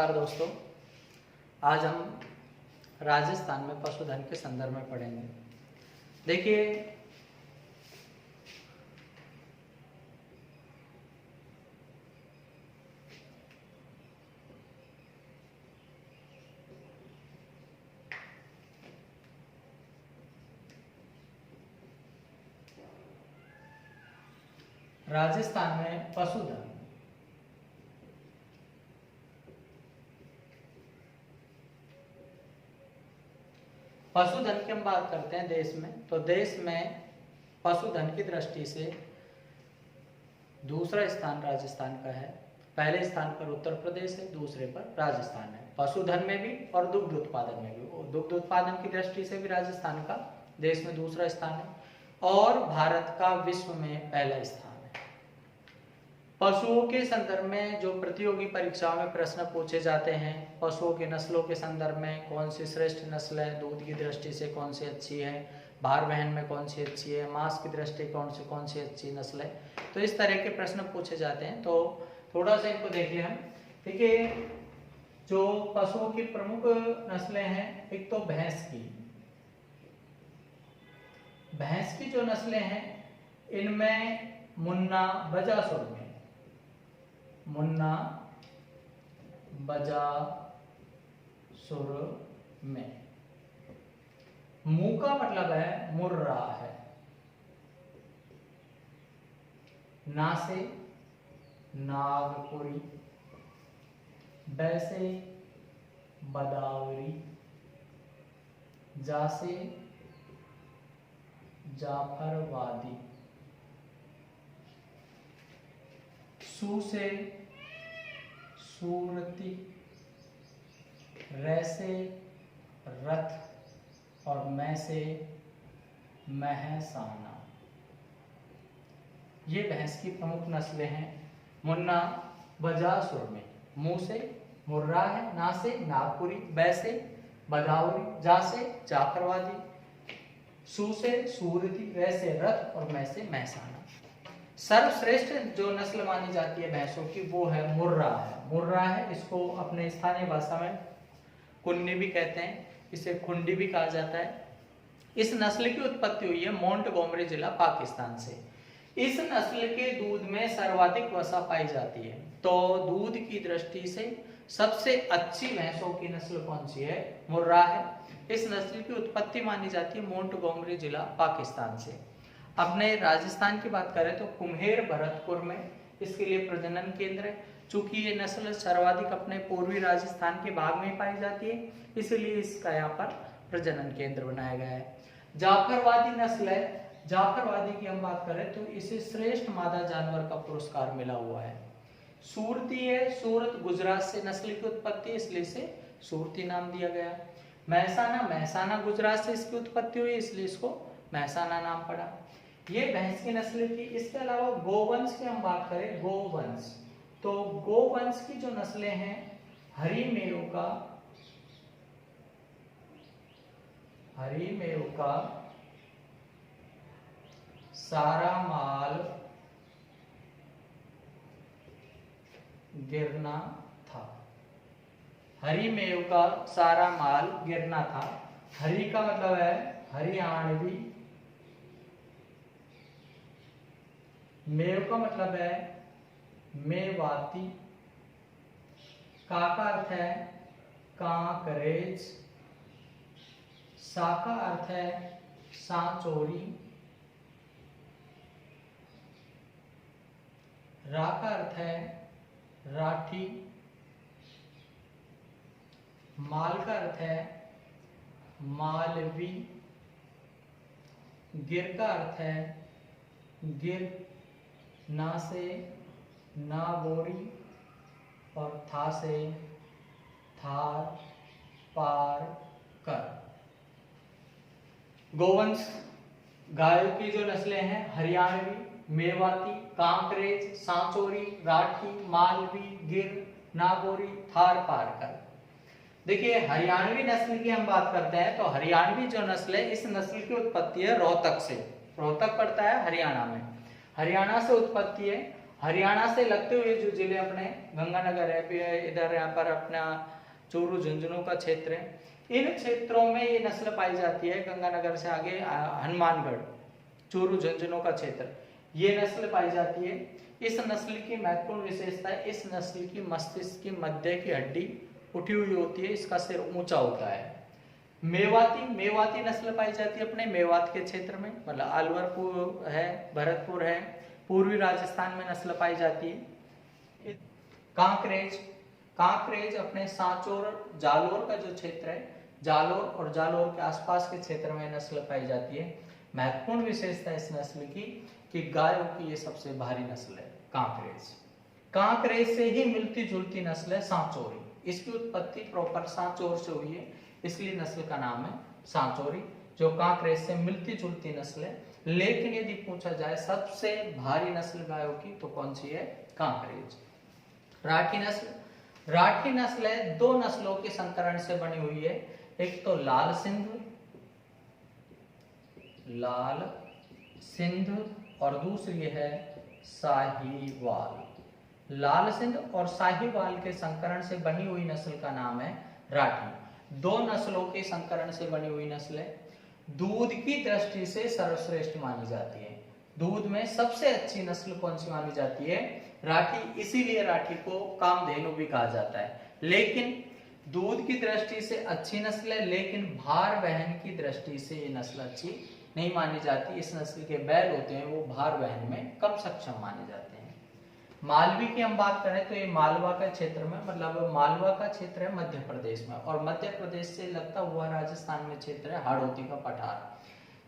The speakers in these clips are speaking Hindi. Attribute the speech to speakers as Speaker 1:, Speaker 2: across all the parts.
Speaker 1: नमस्कार दोस्तों। आज हम राजस्थान में पशुधन के संदर्भ में पढ़ेंगे। देखिए, राजस्थान में पशुधन की हम बात करते हैं देश में, तो देश में पशुधन की दृष्टि से दूसरा स्थान राजस्थान का है। पहले स्थान पर उत्तर प्रदेश है, दूसरे पर राजस्थान है, पशुधन में भी और दुग्ध उत्पादन में भी। दुग्ध उत्पादन की दृष्टि से भी राजस्थान का देश में दूसरा स्थान है और भारत का विश्व में पहला स्थान है। पशुओं के संदर्भ में जो प्रतियोगी परीक्षाओं में प्रश्न पूछे जाते हैं, पशुओं के नस्लों के संदर्भ में कौन सी श्रेष्ठ नस्ल है, दूध की दृष्टि से कौन सी अच्छी है, भार वहन में कौन सी अच्छी है, मांस की दृष्टि कौन सी अच्छी नस्ल है, तो इस तरह के प्रश्न पूछे जाते हैं। तो थोड़ा सा इनको देखिए हम। देखिए, जो पशुओं की प्रमुख नस्लें हैं, एक तो भैंस की जो नस्लें हैं, इनमें मुन्ना बजासुर में मू का मतलब है मुर्रा है, ना से नागपुरी, बैसे बदावरी, जा से जाफरवादी, सू से सूरती, रे से रथ और मैं से महसाना। ये भैंस की प्रमुख नस्लें हैं। मुन्ना बजासुर में मुंह से मुर्रा है, ना से नागपुरी, बै से बदावरी, जा से जाफरवादी, सू से सूरती, रे से रथ और मैं से महसाना। सर्वश्रेष्ठ जो नस्ल मानी जाती है भैंसों की, वो है मुर्रा है। इसको अपने स्थानीय भाषा में कुन्नी भी कहते हैं, इसे खुंडी भी कहा जाता है। इस नस्ल की उत्पत्ति हुई है मोंटगोमरी जिला पाकिस्तान से। इस नस्ल के दूध में सर्वाधिक वसा पाई जाती है। तो दूध की दृष्टि से सबसे अच्छी भैंसों की नस्ल कौन सी है? मुर्रा है। इस नस्ल की उत्पत्ति मानी जाती है मोंटगोमरी जिला पाकिस्तान से। अपने राजस्थान की बात करें तो कुम्हेर भरतपुर में इसके लिए प्रजनन केंद्र है। चूंकि ये नस्ल सर्वाधिक अपने पूर्वी राजस्थान के भाग में पाई जाती है, इसलिए इसका यहाँ पर प्रजनन केंद्र बनाया गया है। जाफरवादी नस्ल है। जाफरवादी की हम बात करें तो इसे श्रेष्ठ मादा जानवर का पुरस्कार मिला हुआ है। सूरती है, सूरत गुजरात से नस्ल की उत्पत्ति, इसलिए इसे सूरती नाम दिया गया। महसाना गुजरात से इसकी उत्पत्ति हुई, इसलिए इसको महसाना नाम पड़ा। ये भैंस की नस्ल की। इसके अलावा गोवंश की हम बात करें, गोवंश, तो गोवंश की जो नस्लें हैं, हरी मेरुका, सारामाल, गिरना था। हरी मेरुका, सारामाल, गिरना था। हरी का मतलब है हरियाणवी, मेव का मतलब है मेवाती, का अर्थ है कांकरेज, सा का अर्थ है सांचोरी, रा का अर्थ है राठी, माल का अर्थ है मालवी, गिर का अर्थ है गिर, ना से नागोरी और था से थार पार कर। गोवंश गायों की जो नस्लें हैं, हरियाणवी, मेवाती, कांकरेज, सांचोरी, राठी, मालवी, गिर, नागौरी, थार पार कर। देखिए, हरियाणवी नस्ल की हम बात करते हैं तो हरियाणवी जो नस्ल है, इस नस्ल की उत्पत्ति है रोहतक से। रोहतक पड़ता है हरियाणा में, हरियाणा से उत्पत्ति है हरियाणा से लगते हुए जो जिले अपने गंगानगर है, फिर इधर यहाँ पर अपना चूरू झुंझुनू का क्षेत्र है, इन क्षेत्रों में ये नस्ल पाई जाती है। गंगानगर से आगे हनुमानगढ़, चूरू झुंझुनू का क्षेत्र, ये नस्ल पाई जाती है। इस नस्ल की महत्वपूर्ण विशेषता है, इस नस्ल की मस्तिष्क की मध्य की हड्डी उठी हुई होती है, इसका सिर ऊंचा होता है। मेवाती नस्ल पाई जाती है अपने मेवात के क्षेत्र में, मतलब अलवरपुर है, भरतपुर है, पूर्वी राजस्थान में नस्ल पाई जाती है। कांकरेज अपने सांचौर जालोर का जो क्षेत्र है, जालोर और जालोर के आसपास के क्षेत्र में नस्ल पाई जाती है। महत्वपूर्ण विशेषता इस नस्ल की कि गायों की ये सबसे भारी नस्ल है कांकरेज से ही मिलती जुलती नस्ल है सांचौरी। इसकी उत्पत्ति प्रॉपर सांचौर से हुई है, इसलिए नस्ल का नाम है सांचौरी, जो कांकरेज से मिलती जुलती नस्ल है। लेकिन यदि पूछा जाए सबसे भारी नस्ल गायों की तो कौन सी है? कांकरेज। राठी नस्ल है, दो नस्लों के संकरण से बनी हुई है। एक तो लाल सिंध और दूसरी है साहीवाल। लाल सिंध और साहीवाल के संकरण से बनी हुई नस्ल का नाम है राठी। दो नस्लों के संकरण से बनी हुई नस्ल है। दूध की दृष्टि से सर्वश्रेष्ठ मानी जाती है। दूध में सबसे अच्छी नस्ल कौन सी मानी जाती है? राठी। इसीलिए राठी को कामधेनु भी कहा जाता है। लेकिन दूध की दृष्टि से अच्छी नस्ल है, लेकिन भार वहन की दृष्टि से ये नस्ल अच्छी नहीं मानी जाती। इस नस्ल के बैल होते हैं वो भार वहन में कम सक्षम माने जाते हैं। मालवी की हम बात करें तो ये मालवा का क्षेत्र में, मतलब मालवा का क्षेत्र है मध्य प्रदेश में, और मध्य प्रदेश से लगता हुआ राजस्थान में क्षेत्र है हाड़ौती का पठार,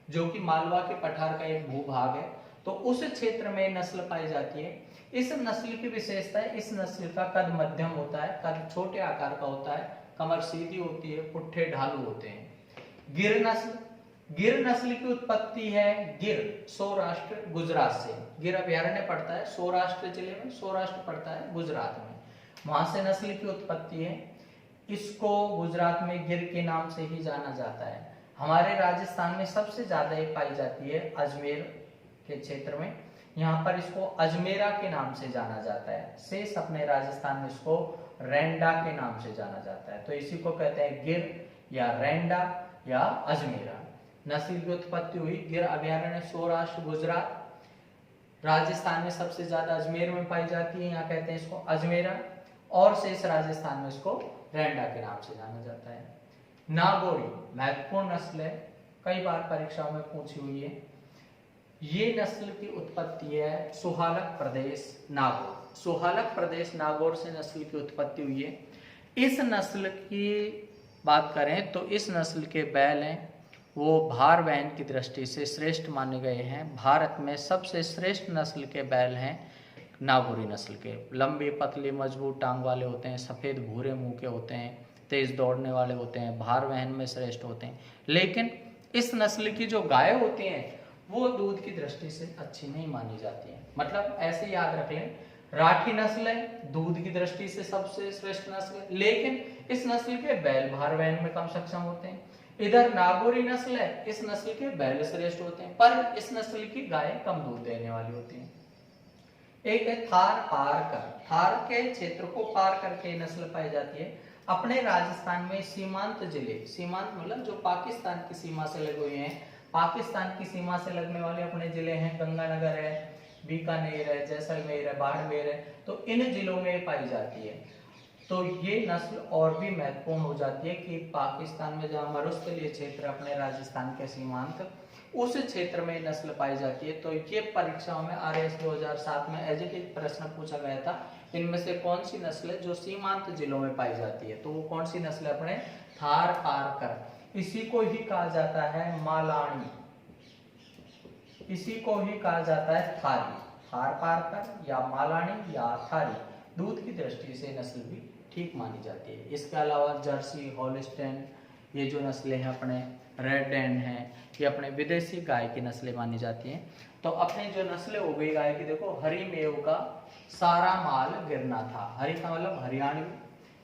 Speaker 1: जो कि मालवा के पठार का एक भूभाग है। तो उस क्षेत्र में नस्ल पाई जाती है। इस नस्ल की विशेषता है, इस नस्ल का कद मध्यम होता है, कद छोटे आकार का होता है, कमर सीधी होती है, पुट्ठे ढालू होते हैं। गिर नस्ल की उत्पत्ति है गिर सौराष्ट्र गुजरात से। गिर अभयारण्य पड़ता है सौराष्ट्र जिले में, सौराष्ट्र पड़ता है गुजरात में, वहां से नस्ल की उत्पत्ति है। इसको गुजरात में गिर के नाम से ही जाना जाता है। हमारे राजस्थान में सबसे ज्यादा ये पाई जाती है अजमेर के क्षेत्र में, यहाँ पर इसको अजमेरा के नाम से जाना जाता है। शेष अपने राजस्थान में इसको रेंडा के नाम से जाना जाता है। तो इसी को कहते हैं गिर या रेंडा या अजमेरा। नस्ल की उत्पत्ति हुई गिर अभयारण्य सौराष्ट्र गुजरात, राजस्थान में सबसे ज्यादा अजमेर में पाई जाती है, यहाँ कहते हैं इसको अजमेरा, और शेष राजस्थान में इसको रेंडा के नाम से जाना जाता है। नागौरी महत्वपूर्ण नस्ल है, कई बार परीक्षाओं में पूछी हुई है। ये नस्ल की उत्पत्ति है सुहालक प्रदेश नागौर। सुहालक प्रदेश नागौर से नस्ल की उत्पत्ति हुई है। इस नस्ल की बात करें तो इस नस्ल के बैल हैं वो भार वहन की दृष्टि से श्रेष्ठ माने गए हैं। भारत में सबसे श्रेष्ठ नस्ल के बैल हैं नागौरी नस्ल के। लंबी पतली मजबूत टांग वाले होते हैं, सफ़ेद भूरे मुंह के होते हैं, तेज दौड़ने वाले होते हैं, भार वहन में श्रेष्ठ होते हैं। लेकिन इस नस्ल की जो गाय होती हैं वो दूध की दृष्टि से अच्छी नहीं मानी जाती है। मतलब ऐसे याद रख लें, राठी नस्ल है, दूध की दृष्टि से सबसे श्रेष्ठ नस्ल है, लेकिन इस नस्ल के बैल भार वहन में कम सक्षम होते हैं। इधर नागौरी नस्ल है, इस नस्ल के बैल श्रेष्ठ होते हैं, पर इस नस्ल की गाय कम दूध देने वाली होती हैं। एक है थार पार कर। थार के क्षेत्र को पार करके नस्ल पाई जाती है। अपने राजस्थान में सीमांत जिले, सीमांत मतलब जो पाकिस्तान की सीमा से लगे हुए हैं, पाकिस्तान की सीमा से लगने वाले अपने जिले हैं गंगानगर है, बीकानेर है, जैसलमेर है, बाड़मेर है, तो इन जिलों में पाई जाती है। तो ये नस्ल और भी महत्वपूर्ण हो जाती है कि पाकिस्तान में जहाँ मरुस्थलीय क्षेत्र अपने राजस्थान के सीमांत, उस क्षेत्र में नस्ल पाई जाती है। तो ये परीक्षाओं में RS 2007 में एज इट इज प्रश्न पूछा गया था, इनमें से कौन सी नस्ल है जो सीमांत जिलों में पाई जाती है? तो वो कौन सी नस्ल है? अपने थार पारकर। इसी को ही कहा जाता है मालानी, इसी को ही कहा जाता है थारी। थार पारकर या मालानी या थारी, दूध की दृष्टि से नस्ल भी ठीक मानी जाती है। इसके अलावा जर्सी, हॉलिस्टेन, ये जो नस्लें हैं अपने रेड एंड हैं, ये अपने विदेशी गाय की नस्लें मानी जाती हैं। तो अपने जो नस्लें हो गई गाय की, देखो हरी मेव का सारा माल गिरना था। हरी का मतलब हरियाणवी,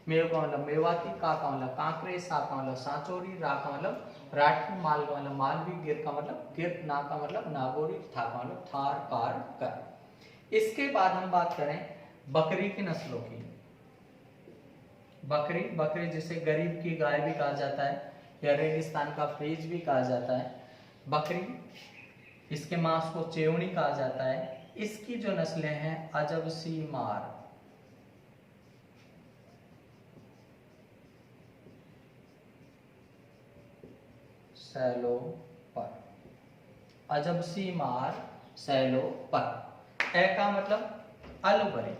Speaker 1: मेव का मतलब मेवाती, का मतलब कांकरेज, सा का मतलब सांचौरी, रा का मतलब राठी, माल का मतलब मालवी, गिर का मतलब गिर, ना का मतलब नागौरी, था का मतलब थार पार कर। इसके बाद हम बात करें बकरी की नस्लों की। बकरी, बकरी जिसे गरीब की गाय भी कहा जाता है या रेगिस्तान का फ्रीज भी कहा जाता है। बकरी, इसके मांस को चेवनी कहा जाता है। इसकी जो नस्लें हैं अजब सीमार, सैलोपर, अजब सीमार, सैलोपर। ए का मतलब अलवरी,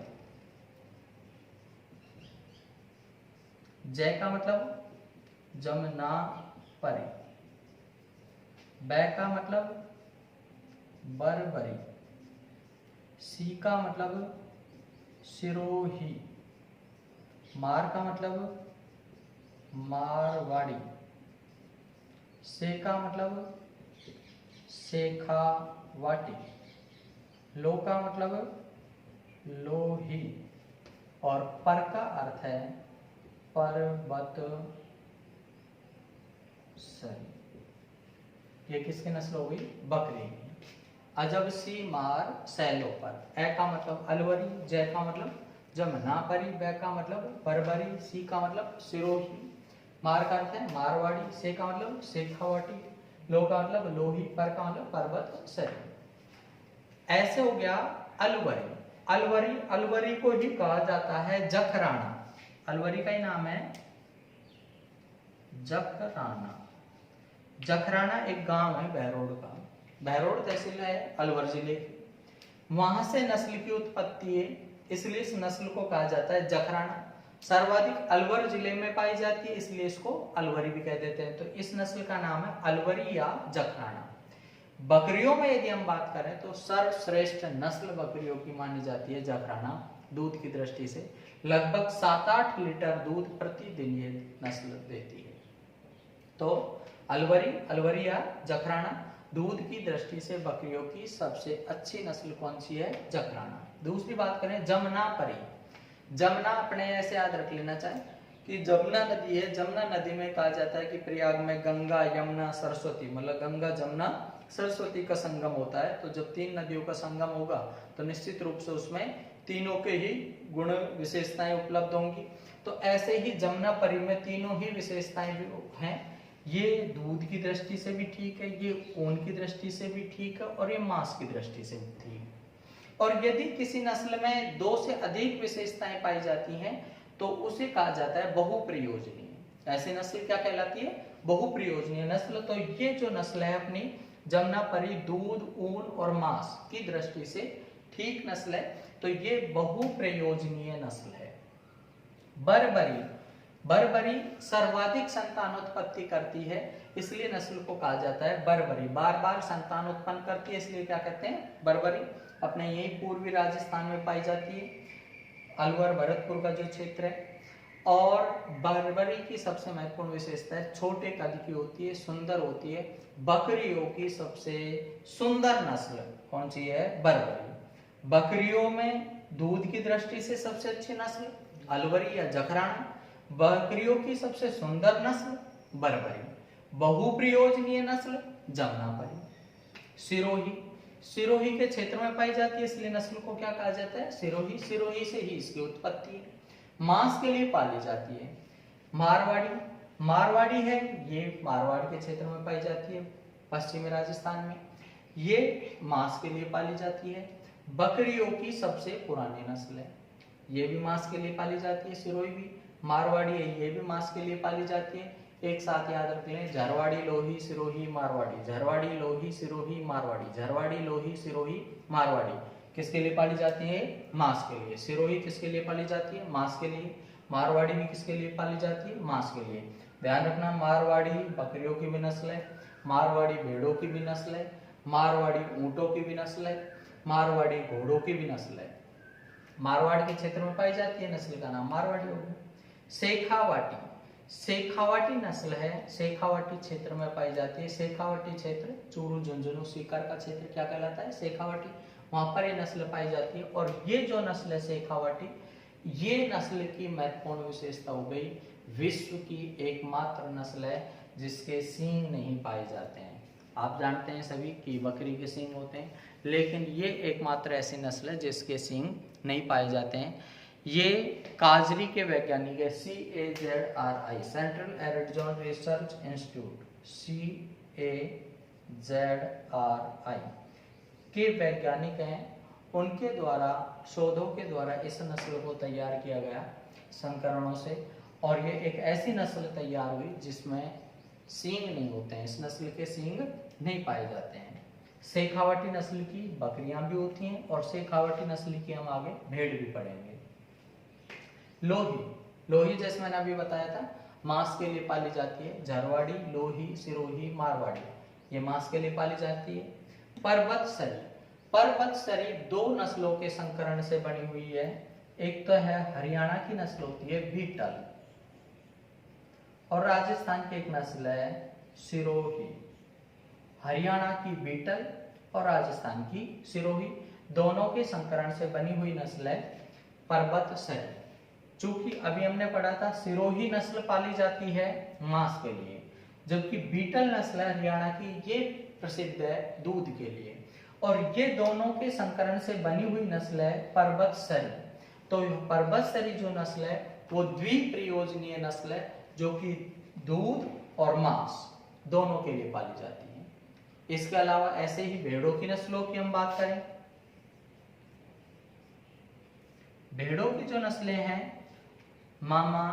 Speaker 1: जय का मतलब जमना परी, बै का मतलब बरबरी, सी का मतलब सिरोही, मार का मतलब मारवाड़ी, से का मतलब शेखावाटी, लो का मतलब लोही और पर का अर्थ है पर्वत सरी। ये किसकी नस्ल हो गई? बकरी की। अजब सी मार सैलो पर, ए का मतलब अलवरी, जय का मतलब जमनापरी, बै का मतलब बरबरी, सी का मतलब सिरोही, मार का अर्थ है मारवाड़ी, से का मतलब शेखावाटी, लो का मतलब लोही, पर का मतलब पर्वत सरी। ऐसे हो गया अलवरी। अलवरी, अलवरी को ही कहा जाता है जखराना। अलवरी का ही नाम है जखराना। जखराना एक गांव है बहरोड का, बहरोड तहसील है अलवर जिले की। वहां से नस्ल की उत्पत्ति है, इसलिए इस नस्ल को कहा जाता है जखराना। सर्वाधिक अलवर जिले में पाई जाती है, इसलिए इसको अलवरी भी कह देते हैं। तो इस नस्ल का नाम है अलवरी या जखराना। बकरियों में यदि हम बात करें तो सर्वश्रेष्ठ नस्ल बकरियों की मानी जाती है जखराना। दूध की दृष्टि से लगभग 7-8 लीटर दूध प्रतिदिन ये नस्ल देती है। तो अलवरी, अलवरी या जखराना, दूध की दृष्टि से बकरियों की सबसे अच्छी नस्ल कौन सी है? जखराना। दूसरी बात करें जमुनापरी। जमुना अपने ऐसे याद रख लेना चाहे कि जमुना नदी है, जमुना नदी में कहा जाता है कि प्रयाग में गंगा यमुना सरस्वती, मतलब गंगा जमुना सरस्वती का संगम होता है। तो जब 3 नदियों का संगम होगा तो निश्चित रूप से उसमें तीनों के ही गुण विशेषताएं उपलब्ध होंगी। तो ऐसे ही जमुनापरी में तीनों ही विशेषताएं हैं। ये दूध की दृष्टि से भी ठीक है, ये ऊन की दृष्टि से भी ठीक है और ये मांस की दृष्टि से भी ठीक है। और यदि किसी नस्ल में 2 से अधिक विशेषताएं पाई जाती हैं तो उसे कहा जाता है बहुप्रयोजनीय। ऐसी नस्ल क्या कहलाती है? बहुप्रयोजनीय नस्ल। तो ये जो नस्ल है अपनी जमुनापरी, दूध, ऊन और मांस की दृष्टि से ठीक नस्ल है, तो ये बहुप्रयोजनीय नस्ल है। बरबरी, बरबरी सर्वाधिक संतानोत्पत्ति करती है, इसलिए नस्ल को कहा जाता है बरबरी। बार बार संतान उत्पन्न करती है, इसलिए क्या कहते हैं? बरबरी। अपने यही पूर्वी राजस्थान में पाई जाती है, अलवर भरतपुर का जो क्षेत्र है। और बरबरी की सबसे महत्वपूर्ण विशेषता है छोटे कद की होती है, सुंदर होती है। बकरियों की सबसे सुंदर नस्ल कौन सी है? बरबरी। बकरियों में दूध की दृष्टि से सबसे अच्छी नस्ल अलवरी या जखराना। बकरियों की सबसे सुंदर नस्ल बरबरी। बहुप्रयोजनीय नस्ल जमुनापरी। सिरोही, सिरोही के क्षेत्र में पाई जाती है, इसलिए नस्ल को क्या कहा जाता है? सिरोही। सिरोही से ही इसकी उत्पत्ति है। मांस के लिए पाली जाती है। मारवाड़ी, मारवाड़ी है, ये मारवाड़ के क्षेत्र में पाई जाती है, पश्चिमी राजस्थान में। ये मांस के लिए पाली जाती है। बकरियों की सबसे पुरानी नस्ल है, ये भी मांस के लिए पाली जाती है। सिरोही भी मारवाड़ी है, ये भी मांस के लिए पाली जाती है। एक साथ याद रख लें, झरवाड़ी, लोही, सिरोही, मारवाड़ी, झरवाड़ी, लोही, सिरोही, मारवाड़ी, झरवाड़ी, लोही, सिरोही, मारवाड़ी। किसके लिए पाली जाती है? मांस के लिए। सिरोही किसके लिए पाली जाती है? मांस के लिए। मारवाड़ी भी किसके लिए पाली जाती है? मांस के लिए। ध्यान रखना, मारवाड़ी बकरियों की भी नस्ल है, मारवाड़ी भेड़ों की भी नस्ल है, मारवाड़ी ऊंटों की भी नस्ल है, मारवाड़ी घोड़ों की भी नस्ल है। मारवाड़ के क्षेत्र में पाई जाती है, नस्ल का नाम मारवाड़ी हो गया। शेखावाटी, शेखावाटी नस्ल है, शेखावाटी क्षेत्र में पाई जाती है। शेखावाटी क्षेत्र चूरू, झुंझुनू, सीकर का क्षेत्र क्या कहलाता है? शेखावाटी। वहां पर ये नस्ल पाई जाती है। और ये जो नस्ल है शेखावाटी, ये नस्ल की महत्वपूर्ण विशेषता हो गई, विश्व की एकमात्र नस्ल है जिसके सींग नहीं पाए जाते हैं। आप जानते हैं सभी कि बकरी के सींग होते हैं, लेकिन ये एकमात्र ऐसी नस्ल है जिसके सींग नहीं पाए जाते हैं। ये काजरी के वैज्ञानिक है, CAZRI, central Arizona research institute, CAZRI के वैज्ञानिक हैं। उनके द्वारा शोधों के द्वारा इस नस्ल को तैयार किया गया संकरणों से, और ये एक ऐसी नस्ल तैयार हुई जिसमें सींग नहीं होते हैं, इस नस्ल के सींग नहीं पाए जाते हैं। शेखावटी नस्ल की बकरियां भी होती हैं और शेखावटी नस्ल की हम आगे भेड़ भी पढ़ेंगे। लोही जैसे मैंने अभी बताया था मांस के लिए पाली जाती है। झरवाड़ी, लोही, सिरोही, मारवाड़ी ये मांस के लिए पाली जाती है। पर्वतसरी दो नस्लों के संकरण से बनी हुई है। एक तो है हरियाणा की नस्ल होती है बीटल, और राजस्थान की एक नस्ल है सिरोही। हरियाणा की बीटल और राजस्थान की सिरोही दोनों के संकरण से बनी हुई नस्ल है पर्वतसरी। चूंकि अभी हमने पढ़ा था सिरोही नस्ल पाली जाती है मांस के लिए, जबकि बीटल नस्ल है हरियाणा की, ये प्रसिद्ध है दूध के लिए, और ये दोनों के संकरण से बनी हुई नस्ल है पर्वतसरी। तो पर्वतसरी जो नस्ल है वो द्विप्रयोजनीय नस्ल है, जो कि दूध और मांस दोनों के लिए पाली जाती है। इसके अलावा ऐसे ही भेड़ों की नस्लों की हम बात करें, भेड़ों की जो नस्लें हैं मामा,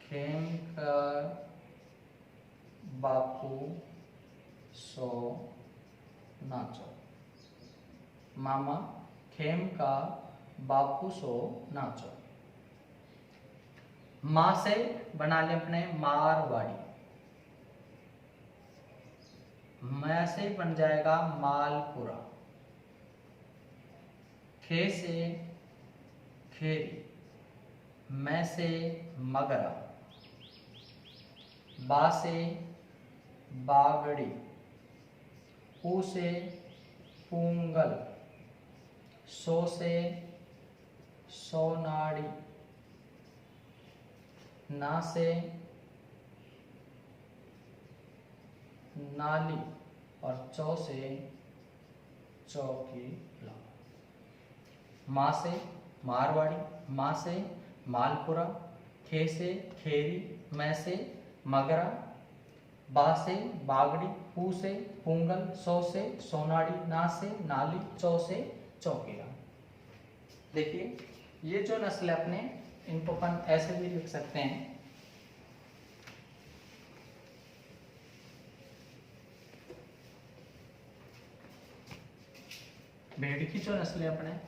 Speaker 1: खेमकर, बापू, सो, नाचो। मामा, खेमका, बापू, सो, नाचो। मां से बना ले अपने मारवाड़ी, मैं से बन जाएगा मालपुरा। खे से खेरी, मैं से मगरा। बा से बागड़ी, पू से पूंगल, सो से सोनाड़ी, ना से नाली, और चौ से चौकीला। मां से मारवाड़ी, मां से मालपुरा, खे से खेरी, मैं से मगरा, बा से बागड़ी, पू से पूंगल, सौ से सोनाड़ी, ना से नाली, चौ से चौकीला। देखिए ये जो नस्ल है अपने, इनको अपन ऐसे भी लिख सकते हैं, भेड़ की जो नस्लें अपने,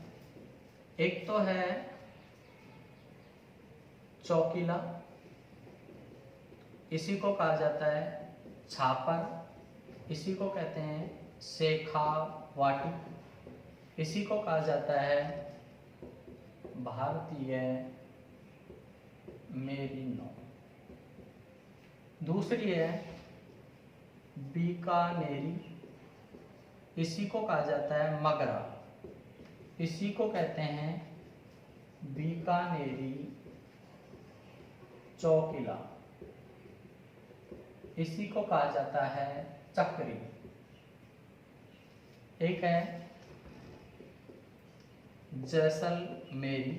Speaker 1: एक तो है चौकीला, इसी को कहा जाता है छापर, इसी को कहते हैं शेखावाटी, इसी को कहा जाता है भारतीय मेरिनो। दूसरी है बीकानेरी, इसी को कहा जाता है मगरा, इसी को कहते हैं बीकानेरी चौकीला, इसी को कहा जाता है चक्री। एक है जैसलमेरी,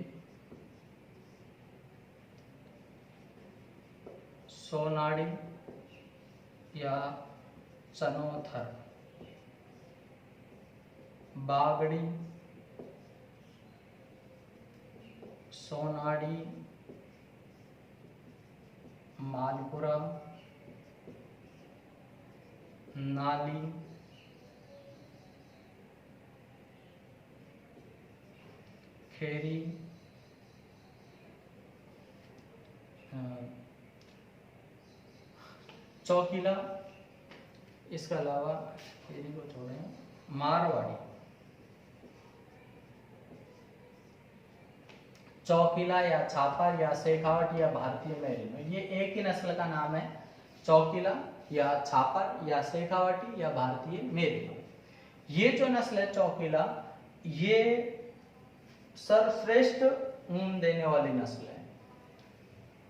Speaker 1: सोनाड़ी या चनोथर, बागड़ी, सोनाड़ी, मालपुरा, नाली, खेरी, चौकीला, इसके अलावा खेरी को छोड़ें मारवाड़ी। चौकीला या छापर या शेखावट या भारतीय मेरिनो, ये एक ही नस्ल का नाम है, चौकीला या छापर या शेखावटी या भारतीय मेरिनो। ये जो नस्ल है चौकीला, ये सर्वश्रेष्ठ ऊन देने वाली नस्ल है।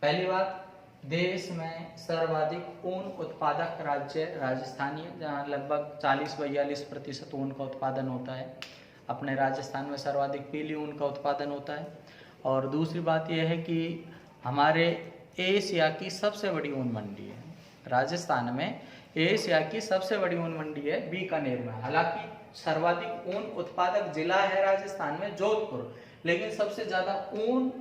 Speaker 1: पहली बात, देश में सर्वाधिक ऊन उत्पादक राज्य राजस्थान है, जहाँ लगभग 40-42% ऊन का उत्पादन होता है। अपने राजस्थान में सर्वाधिक पीली ऊन का उत्पादन होता है। और दूसरी बात यह है कि हमारे एशिया की सबसे बड़ी ऊन मंडी है राजस्थान में। एशिया की सबसे बड़ी ऊन मंडी है बीकानेर में। हालांकि सर्वाधिक ऊन उत्पादक जिला है राजस्थान में जोधपुर, लेकिन सबसे ज्यादा ऊन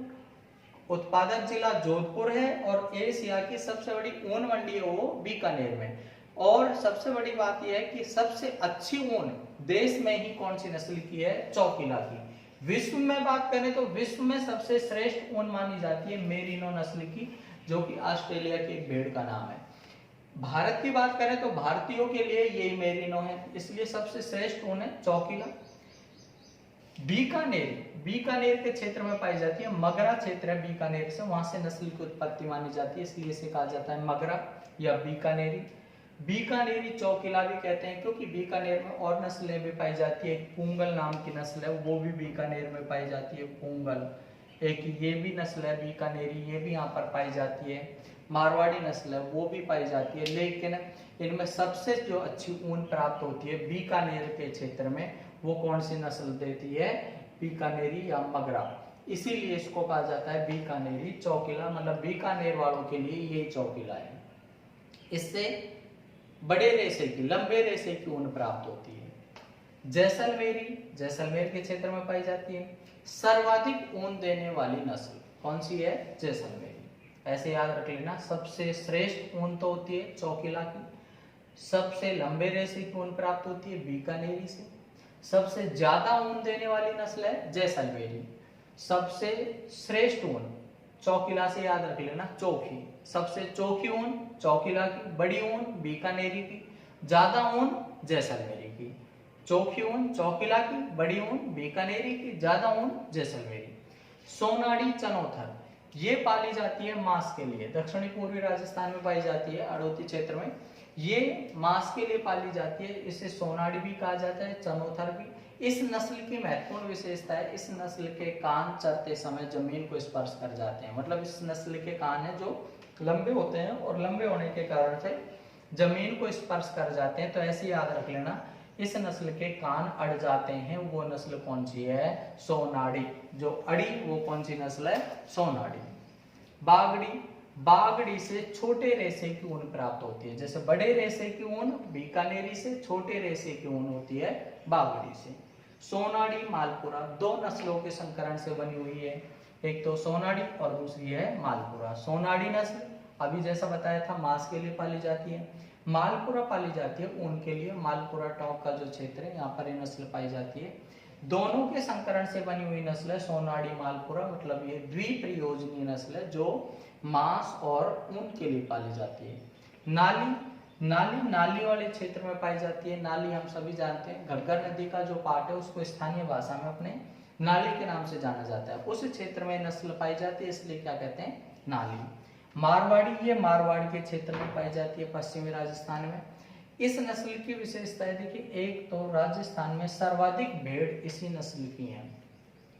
Speaker 1: उत्पादक जिला जोधपुर है और एशिया की सबसे बड़ी ऊन मंडी है वो बीकानेर में। और सबसे बड़ी बात यह है कि सबसे अच्छी ऊन देश में ही कौन सी नस्ल की है? चौकिला की। विश्व में बात करें तो विश्व में सबसे श्रेष्ठ ऊन मानी जाती है मेरिनो नस्ल की, जो कि ऑस्ट्रेलिया की एक भेड़ का नाम है। भारत की बात करें तो भारतीयों के लिए यही मेरिनो है, इसलिए सबसे श्रेष्ठ ऊन है चौकिला। बीकानेर के क्षेत्र में पाई जाती है, मगरा क्षेत्र है बीकानेर से, वहां से नस्ल की उत्पत्ति मानी जाती है, इसलिए इसे कहा जाता है मगरा या बीकानेरी। बीकानेरी चौकिला भी कहते हैं क्योंकि बीकानेर में और नस्लें भी पाई जाती है। एक पूंगल नाम की नस्ल है, वो भी बीकानेर में पाई जाती है, पूंगल। एक ये भी नस्ल है बीकानेरी, ये भी यहाँ पर पाई जाती है। मारवाड़ी नस्ल है वो भी पाई जाती है, लेकिन इनमें सबसे जो अच्छी ऊन प्राप्त होती है बीकानेर के क्षेत्र में, वो कौन सी नस्ल देती है? बीकानेरी या मगरा। इसीलिए इसको कहा जाता है बीकानेरी चौकिला, मतलब बीकानेर वालों के लिए यही चौकिला है। इससे बड़े रेशे की, लंबे रेशे की ऊन प्राप्त होती है। जैसलमेर के क्षेत्र में पाई जाती है। सर्वाधिक ऊन देने वाली नस्ल कौन सी है? जैसलमेरी। ऐसे याद रख लेना, सबसे श्रेष्ठ ऊन तो होती है चौकिला की, सबसे लंबे रेशे की ऊन प्राप्त होती है बीकानेरी से, सबसे ज्यादा ऊन देने वाली नस्ल है जैसलमेरी, सबसे श्रेष्ठ ऊन चौकिला से याद रख लेना चोखी, सबसे चोखी ऊन चौकिला की, बड़ी ऊन बीकानेरी की, ज्यादा ऊन जैसलमेरी की। चोखी ऊन चौकिला की, बड़ी ऊन बीकानेरी की, ज्यादा ऊन जैसलमेरी। सोनाड़ी चनौथर ये पाली जाती है मांस के लिए, दक्षिणी पूर्वी राजस्थान में पाई जाती है, अड़ोती क्षेत्र में ये मांस के लिए पाली जाती है। इसे सोनाड़ी भी कहा जाता है, चनौथर भी। इस नस्ल की महत्वपूर्ण विशेषता है, इस नस्ल के कान चरते समय जमीन को स्पर्श कर जाते हैं, मतलब इस नस्ल के कान है जो लंबे होते हैं और लंबे होने के कारण से जमीन को स्पर्श कर जाते हैं। तो ऐसे याद रख लेना, इस नस्ल के कान अड़ जाते हैं, वो नस्ल कौन सी है? सोनाड़ी। जो अड़ी वो कौन सी नस्ल है? सोनाड़ी। बागड़ी से छोटे रेशे की ऊन प्राप्त होती है, जैसे बड़े रेशे की ऊन बीकानेरी से, छोटे रेशे की ऊन होती है बागड़ी से। सोनाड़ी मालपुरा दो नस्लों के संकरण से बनी हुई है, एक तो सोनाड़ी और दूसरी है मालपुरा। सोनाड़ी नस्ल अभी जैसा बताया था मांस के लिए पाली जाती है, मालपुरा पाली जाती है ऊन के लिए। मालपुरा टॉप का जो क्षेत्र है यहाँ पर ये नस्ल पाई जाती है। दोनों के संकरण से बनी हुई नस्ल है सोनाड़ी मालपुरा, मतलब ये द्विप्रयोजनीय नस्ल है जो मांस और ऊन के लिए पाली जाती है। नाली वाले क्षेत्र में पाई जाती है। नाली हम सभी जानते हैं, घग्गर नदी का जो पार्ट है उसको स्थानीय भाषा में अपने नाली के नाम से जाना जाता है, उस क्षेत्र में नस्ल पाई जाती है, इसलिए क्या कहते हैं? नाली। मारवाड़ी, ये मारवाड़ के क्षेत्र में पाई जाती है, पश्चिमी राजस्थान में। इस नस्ल की विशेषता है, देखिए, एक तो राजस्थान में सर्वाधिक भेड़ इसी नस्ल की है।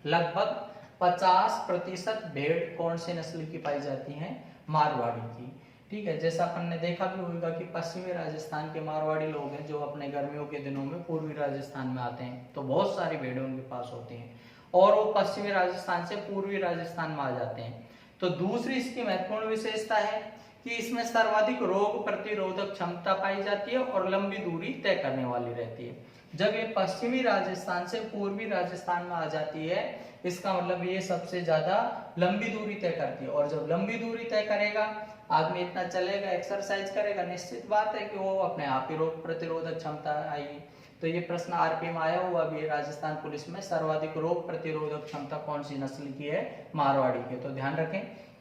Speaker 1: लगभग 50% भेड़ कौन से नस्ल की पाई जाती हैं? मारवाड़ी की। ठीक है, जैसा अपन ने देखा भी होगा कि पश्चिमी राजस्थान के मारवाड़ी लोग हैं जो अपने गर्मियों के दिनों में पूर्वी राजस्थान में आते हैं, तो बहुत सारी भेड़ें उनके पास होती हैं और वो पश्चिमी राजस्थान से पूर्वी राजस्थान में आ जाते हैं। तो दूसरी इसकी महत्वपूर्ण विशेषता है कि इसमें सर्वाधिक रोग प्रतिरोधक क्षमता पाई जाती है और लंबी दूरी तय करने वाली रहती है। जब ये पश्चिमी राजस्थान से पूर्वी राजस्थान में आ जाती है, इसका मतलब ये सबसे ज्यादा लंबी दूरी तय करती है, और जब लंबी दूरी तय करेगा, आदमी इतना चलेगा, एक्सरसाइज करेगा, निश्चित बात है कि वो अपने आप ही रोग प्रतिरोधक क्षमता आएगी। तो ये प्रश्न आरपी में आया हुआ भी है राजस्थान पुलिस में, सर्वाधिक रोग प्रतिरोधक क्षमता कौन सी नस्ल की है? मारवाड़ी के। तो ध्यान रखें,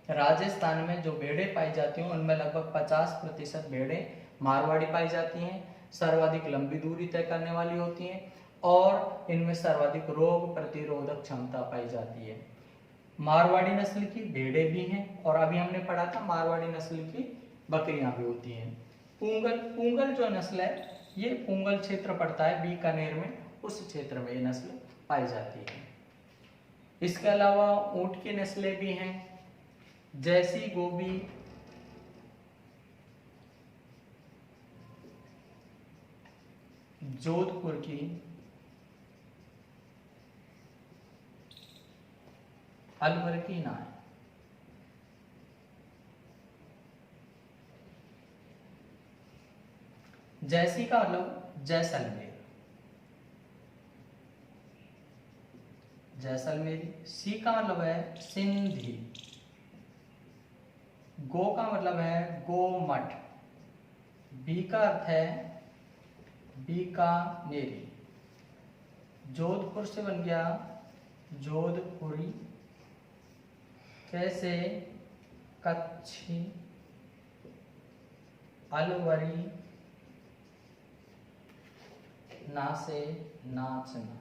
Speaker 1: राजस्थान में जो भेड़ें पाई जाती हैं उनमें लगभग 50% भेड़ें मारवाड़ी पाई जाती हैं, सर्वाधिक लंबी दूरी तय करने वाली होती हैं और इनमें सर्वाधिक रोग प्रतिरोधक क्षमता पाई जाती है। मारवाड़ी नस्ल की भेड़ें भी हैं और अभी हमने पढ़ा था मारवाड़ी नस्ल की बकरियां भी होती हैं। पूंगल जो नस्ल है, ये पूंगल क्षेत्र पड़ता है बीकानेर में, उस क्षेत्र में ये नस्ल पाई जाती है। इसके अलावा ऊंट की नस्लें भी हैं, जैसी गोबी, जोधपुर की अलबरकीना है। जैसी का मतलब जैसलमेर, जैसलमेरी। सी का मतलब है सिंधी। गो का मतलब है गोमठ। बी का अर्थ है बीकानेरी। जोधपुर से बन गया जोधपुरी। कैसे कच्छी, अलवरी, ना से नाचना।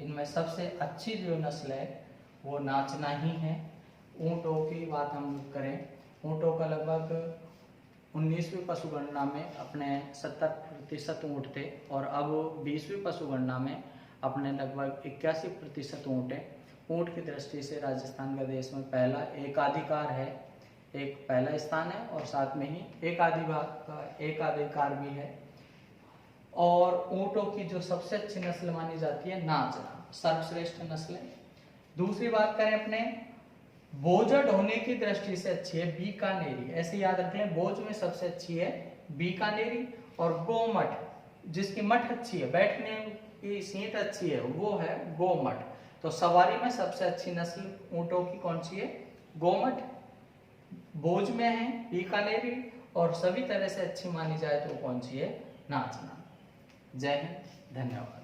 Speaker 1: इनमें सबसे अच्छी जो नस्ल है वो नाचना ही है। ऊँटों की बात हम करें, ऊँटों का लगभग 19वीं पशुगणना में अपने 70% ऊँट थे और अब 20वीं पशुगणना में अपने लगभग 81% ऊँट है। ऊँट की दृष्टि से राजस्थान का देश में पहला एकाधिकार है, एक पहला स्थान है और साथ में ही एकाधिकार भी है। और ऊँटों की जो सबसे अच्छी नस्ल मानी जाती है नाचना, सर्वश्रेष्ठ नस्ल है। दूसरी बात करें अपने बोझट होने की दृष्टि से अच्छी है बीकानेरी, ऐसे याद रख लें। बोझ में सबसे अच्छी है बीकानेरी और गोमठ, जिसकी मठ अच्छी है, बैठने की सीट अच्छी है, वो है गोमठ। तो सवारी में सबसे अच्छी नस्ल ऊँटों की कौन सी है? गोमठ। बोझ में है बीकानेरी और सभी तरह से अच्छी मानी जाए तो कौन सी है? नाचना। जय हिंद, धन्यवाद।